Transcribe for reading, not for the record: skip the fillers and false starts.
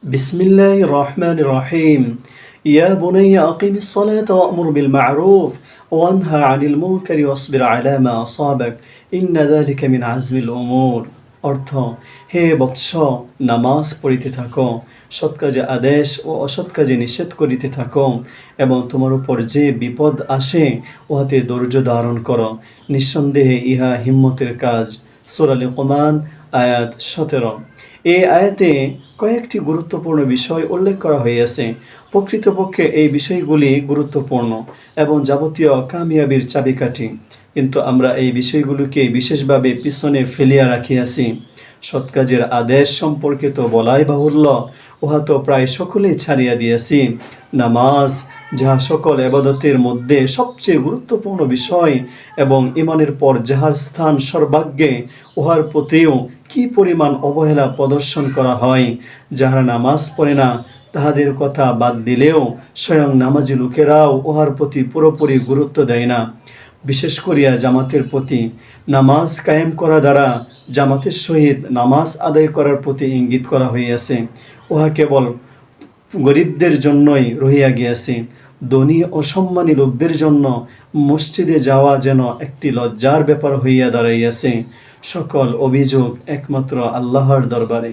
بسم الله الرحمن الرحيم يا بني أقم الصلاة وأمر بالمعروف وانهى عن المنكر واصبر على ما أصابك إن ذلك من عزم الأمور অর্থ হে বৎস নামাজ পড়িতে থাকো সৎ কাজে আদেশ ও অসৎ কাজে নিষেধ করিতে থাকো এবং তোমার উপর যে বিপদ আসে উহাতে ধৈর্য ধারণ করো নিঃসন্দেহে ইহা হিম্মতের কাজ সূরা লুকমান আয়াত 17। এই আয়াতে কয়েকটি গুরুত্বপূর্ণ বিষয় উল্লেখ করা হইয়াছে। প্রকৃতপক্ষে এই বিষয়গুলি গুরুত্বপূর্ণ এবং যাবতীয় কামিয়াবির চাবিকাঠি, কিন্তু আমরা এই বিষয়গুলোকে বিশেষভাবে পিছনে ফেলিয়া রাখিয়াছি। সৎ কাজের আদেশ সম্পর্কে তো বলাই বাহুল্য, উহা তো প্রায় সকলেই ছাড়িয়া দিয়াছি। নামাজ, যাহা সকল এবাদতের মধ্যে সবচেয়ে গুরুত্বপূর্ণ বিষয় এবং ইমানের পর যাহার স্থান সর্বাগ্যে, উহার প্রতিও কি পরিমাণ অবহেলা প্রদর্শন করা হয়। যাহারা নামাজ পড়ে না তাহাদের কথা বাদ দিলেও স্বয়ং নামাজি লোকেরাও উহার প্রতি পুরোপুরি গুরুত্ব দেয় না। বিশেষ করিয়া জামাতের প্রতি। নামাজ কায়েম করা দ্বারা জামাতের সহিত নামাজ আদায় করার প্রতি ইঙ্গিত করা হইয়াছে। উহা কেবল গরিবদের জন্যই রহিয়া গিয়াছে। ধনী ও সম্মানী লোকদের জন্য মসজিদে যাওয়া যেন একটি লজ্জার ব্যাপার হইয়া দাঁড়াইয়াছে। সকল অভিযোগ একমাত্র আল্লাহর দরবারে।